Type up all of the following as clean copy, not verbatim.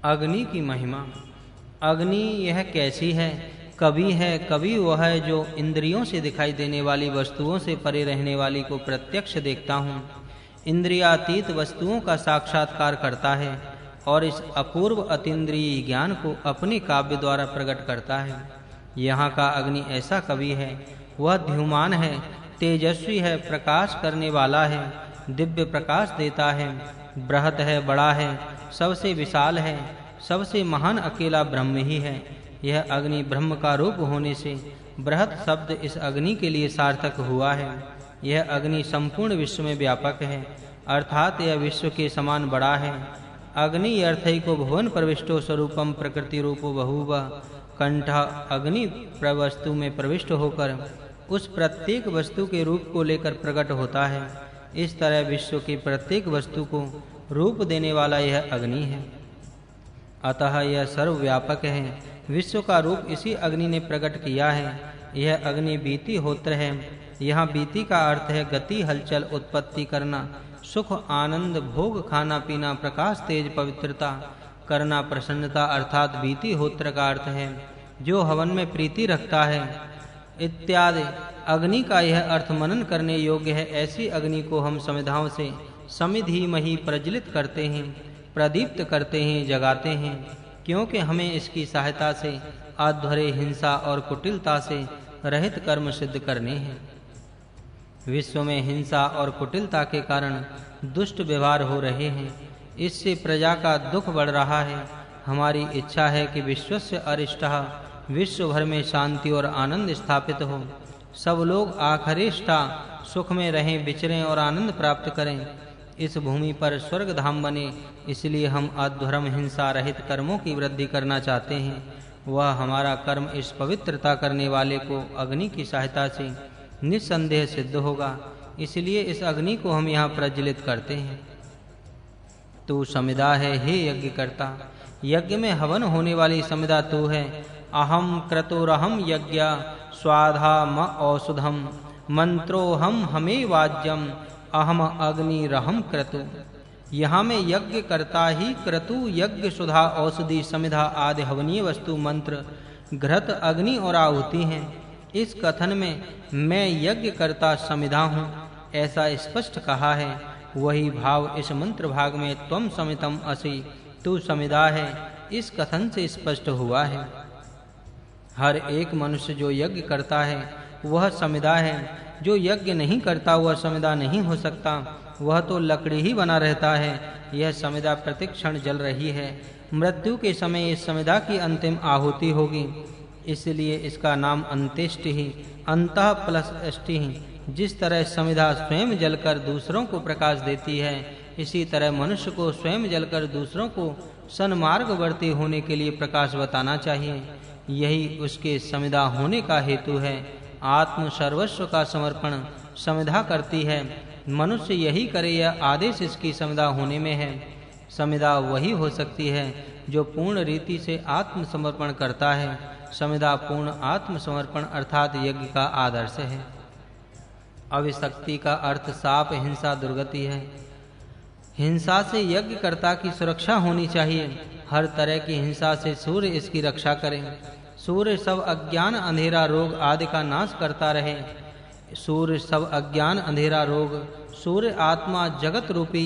अग्नि की महिमा। अग्नि यह कैसी है? कभी वह है जो इंद्रियों से दिखाई देने वाली वस्तुओं से परे रहने वाली को प्रत्यक्ष देखता हूँ, इंद्रियातीत वस्तुओं का साक्षात्कार करता है और इस अपूर्व अतीन्द्रिय ज्ञान को अपने काव्य द्वारा प्रकट करता है। यहाँ का अग्नि ऐसा कवि है, वह द्युमान है, तेजस्वी है, प्रकाश करने वाला है, दिव्य प्रकाश देता है, बृहत है, बड़ा है, सबसे विशाल है, सबसे महान अकेला ब्रह्म ही है। यह अग्नि ब्रह्म का रूप होने से बृहत शब्द इस अग्नि के लिए सार्थक हुआ है। यह अग्नि संपूर्ण विश्व में व्यापक है, अर्थात यह विश्व के समान बड़ा है। अग्नि अर्थैको भुवन प्रविष्टो स्वरूपम प्रकृति रूपो बहुव। कंठ अग्नि प्रवस्तु में प्रविष्ट होकर उस प्रत्येक वस्तु के रूप को लेकर प्रकट होता है। इस तरह विश्व की प्रत्येक वस्तु को रूप देने वाला यह अग्नि है। अतः यह सर्वव्यापक है। विश्व का रूप इसी अग्नि ने प्रकट किया है। यह अग्नि बीति होत्र है। यहाँ बीति का अर्थ है गति, हलचल, उत्पत्ति करना, सुख, आनंद, भोग, खाना पीना, प्रकाश, तेज, पवित्रता करना, प्रसन्नता, अर्थात बीति होत्र का अर्थ है जो हवन में प्रीति रखता है इत्यादि। अग्नि का यह अर्थ मनन करने योग्य है। ऐसी अग्नि को हम समिधाओं से समिधीमहि प्रज्वलित करते हैं, प्रदीप्त करते हैं, जगाते हैं, क्योंकि हमें इसकी सहायता से आध्वर्य, हिंसा और कुटिलता से रहित कर्म सिद्ध करने हैं। विश्व में हिंसा और कुटिलता के कारण दुष्ट व्यवहार हो रहे हैं, इससे प्रजा का दुख बढ़ रहा है। हमारी इच्छा है कि विश्वस्य अरिष्टः, विश्व भर में शांति और आनंद स्थापित हो, सब लोग आखरिष्टा सुख में रहें, विचरें और आनंद प्राप्त करें, इस भूमि पर स्वर्ग धाम बने। इसलिए हम अधर्म, हिंसा रहित कर्मों की वृद्धि करना चाहते हैं। वह हमारा कर्म इस पवित्रता करने वाले को अग्नि की सहायता से निस्संदेह सिद्ध होगा। इसलिए इस अग्नि को हम यहाँ प्रज्वलित करते हैं। तू समिधा है हे यज्ञकर्ता, यज्ञ में हवन होने वाली समिधा तू है। अहम क्रतुरहम यज्ञ स्वाधा म औषधम मंत्रोहम हमें वाज्यम अहम अग्निरहम क्रतु। यहाँ में यज्ञ करता ही क्रतु, यज्ञ, सुधा, औषधि, समिधा आदि हवनीय वस्तु, मंत्र, घृत, अग्नि और आहुति हैं। इस कथन में मैं यज्ञ करता समिधा हूँ ऐसा स्पष्ट कहा है। वही भाव इस मंत्र भाग में त्वम समितम असि, तू समिधा है, इस कथन से स्पष्ट हुआ है। हर एक मनुष्य जो यज्ञ करता है वह समिधा है, जो यज्ञ नहीं करता वह समिधा नहीं हो सकता, वह तो लकड़ी ही बना रहता है। यह समिधा प्रतिक्षण जल रही है। मृत्यु के समय इस समिधा की अंतिम आहुति होगी, इसलिए इसका नाम अंत्येष्टि ही, अंतः प्लस अष्टि ही। जिस तरह समिधा स्वयं जलकर दूसरों को प्रकाश देती है, इसी तरह मनुष्य को स्वयं जलकर दूसरों को सन्मार्गवर्ती होने के लिए प्रकाश बताना चाहिए। यही उसके समिधा होने का हेतु है। आत्म सर्वस्व का समर्पण समिधा करती है। मनुष्य यही करे, यह आदेश इसकी समिधा होने में है। समिधा वही हो सकती है जो पूर्ण रीति से आत्म समर्पण करता है। समिधा पूर्ण आत्म समर्पण अर्थात यज्ञ का आदर्श है। अविशक्ति का अर्थ शाप, हिंसा, दुर्गति है। हिंसा से यज्ञकर्ता की सुरक्षा होनी चाहिए। हर तरह की हिंसा से सूर्य इसकी रक्षा करें। सूर्य सब अज्ञान, अंधेरा, रोग आदि का नाश करता रहे। सूर्य सब अज्ञान, अंधेरा, रोग, सूर्य आत्मा जगत रूपी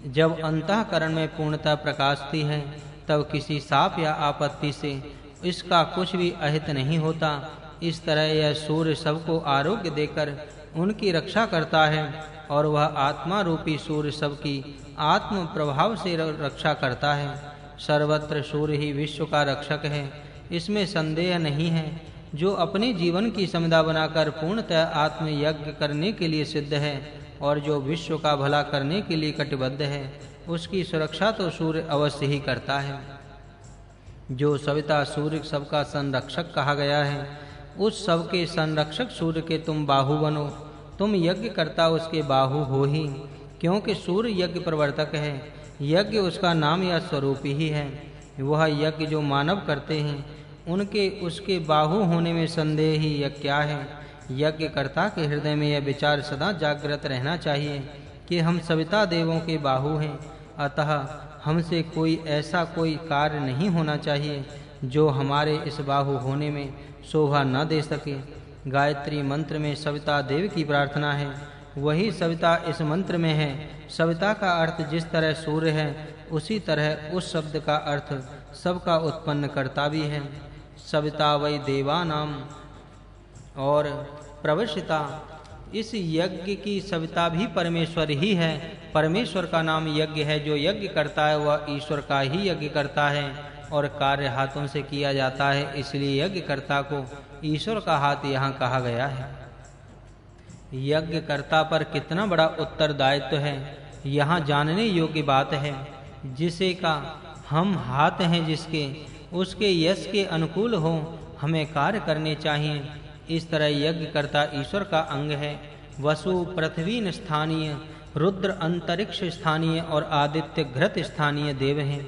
जब अंतःकरण में पूर्णतः प्रकाशती है, तब किसी शाप या आपत्ति से इसका कुछ भी अहित नहीं होता। इस तरह यह सूर्य सबको आरोग्य देकर उनकी रक्षा करता है और वह आत्मा रूपी सूर्य सबकी आत्म प्रभाव से रक्षा करता है। सर्वत्र सूर्य ही विश्व का रक्षक है, इसमें संदेह नहीं है। जो अपने जीवन की समिधा बनाकर पूर्णतः आत्म यज्ञ करने के लिए सिद्ध है और जो विश्व का भला करने के लिए कटिबद्ध है, उसकी सुरक्षा तो सूर्य अवश्य ही करता है। जो सविता सूर्य सबका संरक्षक कहा गया है, उस सबके संरक्षक सूर्य के तुम बाहु बनो। तुम यज्ञ करता उसके बाहु हो ही, क्योंकि सूर्य यज्ञ प्रवर्तक है। यज्ञ उसका नाम या स्वरूप ही है। वह यज्ञ जो मानव करते हैं, उनके उसके बाहु होने में संदेह ही यह क्या है। यज्ञकर्ता के हृदय में यह विचार सदा जागृत रहना चाहिए कि हम सविता देवों के बाहु हैं। अतः हमसे ऐसा कोई कार्य नहीं होना चाहिए जो हमारे इस बाहु होने में शोभा न दे सके। गायत्री मंत्र में सविता देवी की प्रार्थना है, वही सविता इस मंत्र में है। सविता का अर्थ जिस तरह सूर्य है, उसी तरह उस शब्द का अर्थ सबका उत्पन्न करता भी है। सविता वै देवानाम और प्रवशिता, इस यज्ञ की सविता भी परमेश्वर ही है। परमेश्वर का नाम यज्ञ है। जो यज्ञ करता है वह ईश्वर का ही यज्ञ करता है और कार्य हाथों से किया जाता है, इसलिए यज्ञकर्ता को ईश्वर का हाथ यहाँ कहा गया है। यज्ञकर्ता पर कितना बड़ा उत्तरदायित्व है, यहाँ जानने योग्य बात है। जिसे का हम हाथ हैं जिसके, उसके यश के अनुकूल हो हमें कार्य करने चाहिए। इस तरह यज्ञकर्ता ईश्वर का अंग है। वसु पृथ्वी स्थानीय, रुद्र अंतरिक्ष स्थानीय और आदित्य घृत स्थानीय देव हैं।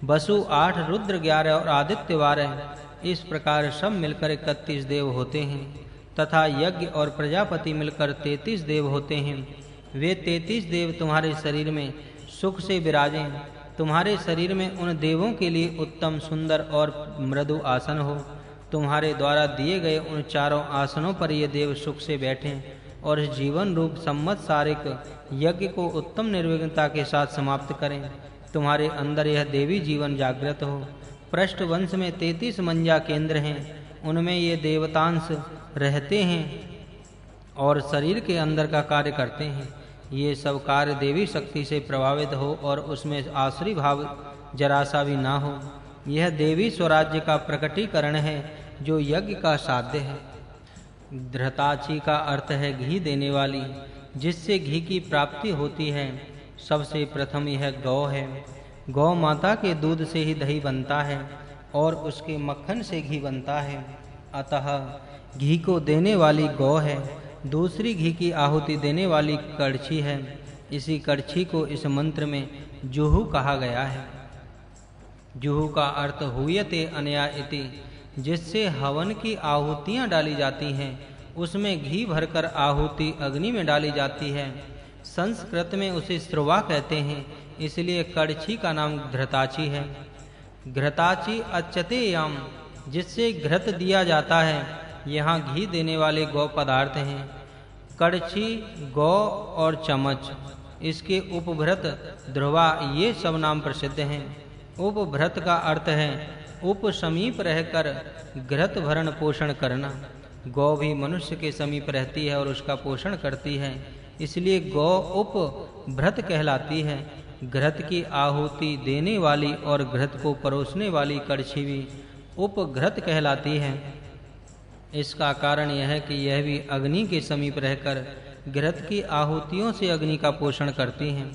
वसु 8, रुद्र 11 और आदित्य 12, इस प्रकार सब मिलकर 31 देव होते हैं तथा यज्ञ और प्रजापति मिलकर 33 देव होते हैं। वे 33 देव तुम्हारे शरीर में सुख से विराजें। तुम्हारे शरीर में उन देवों के लिए उत्तम, सुंदर और मृदु आसन हो। तुम्हारे द्वारा दिए गए उन चारों आसनों पर ये देव सुख से बैठें और जीवन रूप संवत्सारिक यज्ञ को उत्तम निर्विघ्नता के साथ समाप्त करें। तुम्हारे अंदर यह देवी जीवन जागृत हो। पृष्ठ वंश में 33 मंजा केंद्र हैं, उनमें ये देवतांश रहते हैं और शरीर के अंदर का कार्य करते हैं। ये सब कार्य देवी शक्ति से प्रभावित हो और उसमें आश्रय भाव जरा सा भी ना हो। यह देवी स्वराज्य का प्रकटीकरण है जो यज्ञ का साध्य है। धृताची का अर्थ है घी देने वाली, जिससे घी की प्राप्ति होती है। सबसे प्रथम यह गौ है। गौ माता के दूध से ही दही बनता है और उसके मक्खन से घी बनता है, अतः घी को देने वाली गौ है। दूसरी घी की आहुति देने वाली कड़छी है। इसी कड़छी को इस मंत्र में जुहू कहा गया है। जुहू का अर्थ हुयते अनया इति, जिससे हवन की आहुतियां डाली जाती हैं। उसमें घी भरकर आहुति अग्नि में डाली जाती है। संस्कृत में उसे स्रुवा कहते हैं, इसलिए कड़छी का नाम घृताची है। घृताची अच्यतेयाम, जिससे घृत दिया जाता है। यहाँ घी देने वाले गौ पदार्थ हैं। कड़छी, गौ और चमच, इसके उपभृत, ध्रुवा, ये सब नाम प्रसिद्ध हैं। उपभृत का अर्थ है उप समीप रहकर घृत भरण पोषण करना। गौ भी मनुष्य के समीप रहती है और उसका पोषण करती है, इसलिए गौ उपभृत कहलाती है। घृत की आहुति देने वाली और घृत को परोसने वाली कड़छी भी उपघृत कहलाती है। इसका कारण यह है कि यह भी अग्नि के समीप रहकर घृत की आहुतियों से अग्नि का पोषण करती हैं।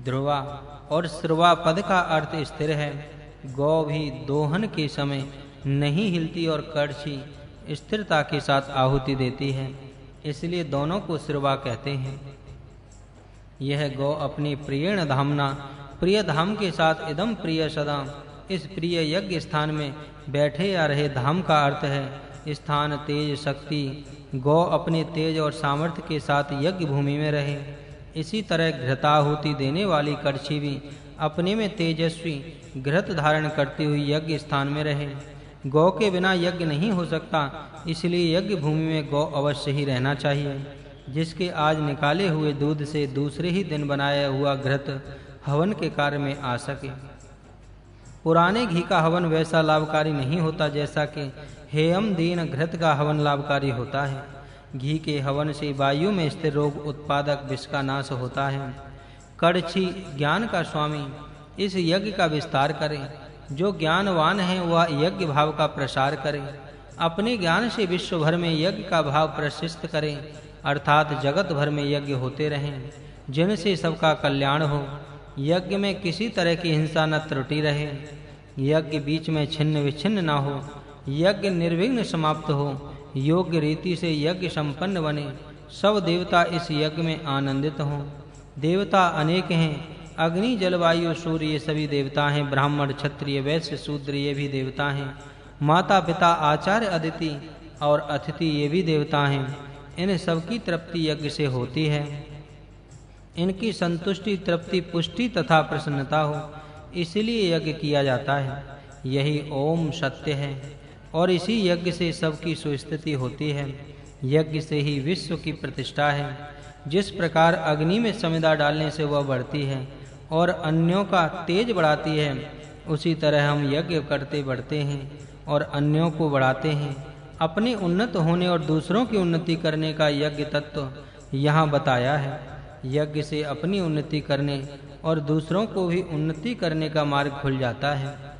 ध्रुवा और स्रुवा पद का अर्थ स्थिर है। गौ भी दोहन के समय नहीं हिलती और कड़छी स्थिरता के साथ आहुति देती है, इसलिए दोनों को स्रुवा कहते हैं। यह गौ अपनी प्रियण धामना, प्रिय धाम के साथ इदम प्रिय सदा, इस प्रिय यज्ञ स्थान में बैठे या रहे। धाम का अर्थ है स्थान, तेज, शक्ति। गौ अपने तेज और सामर्थ्य के साथ यज्ञ भूमि में रहे। इसी तरह घृताहुति देने वाली कड़छी भी अपने में तेजस्वी घृत धारण करती हुई यज्ञ स्थान में रहे। गौ के बिना यज्ञ नहीं हो सकता, इसलिए यज्ञ भूमि में गौ अवश्य ही रहना चाहिए, जिसके आज निकाले हुए दूध से दूसरे ही दिन बनाया हुआ घृत हवन के कार्य में आ सके। पुराने घी का हवन वैसा लाभकारी नहीं होता जैसा कि हेयम दीन घृत का हवन लाभकारी होता है। घी के हवन से वायु में स्थिर रोग उत्पादक विष का नाश होता है। कड़छी ज्ञान का स्वामी, इस यज्ञ का विस्तार करे। जो ज्ञानवान है वह यज्ञ भाव का प्रसार करे। अपने ज्ञान से विश्व भर में यज्ञ का भाव प्रशिष्ट करे, अर्थात जगत भर में यज्ञ होते रहें, जिनसे सबका कल्याण हो। यज्ञ में किसी तरह की हिंसा न त्रुटि रहे। यज्ञ बीच में छिन्न विच्छिन्न न हो। यज्ञ निर्विघ्न समाप्त हो। योग्य रीति से यज्ञ संपन्न बने। सब देवता इस यज्ञ में आनंदित हों। देवता अनेक हैं। अग्नि, जल, वायु, सूर्य ये सभी देवता हैं। ब्राह्मण, क्षत्रिय, वैश्य, शूद्र ये भी देवता हैं। माता, पिता, आचार्य, अदिति और अतिथि ये भी देवता हैं। इन सबकी तृप्ति यज्ञ से होती है। इनकी संतुष्टि, तृप्ति, पुष्टि तथा प्रसन्नता हो, इसलिए यज्ञ किया जाता है। यही ओम सत्य है और इसी यज्ञ से सबकी सुस्थिति होती है। यज्ञ से ही विश्व की प्रतिष्ठा है। जिस प्रकार अग्नि में समिधा डालने से वह बढ़ती है और अन्यों का तेज बढ़ाती है, उसी तरह हम यज्ञ करते बढ़ते हैं और अन्यों को बढ़ाते हैं। अपने उन्नत होने और दूसरों की उन्नति करने का यज्ञ तत्व यहाँ बताया है। यज्ञ से अपनी उन्नति करने और दूसरों को भी उन्नति करने का मार्ग खुल जाता है।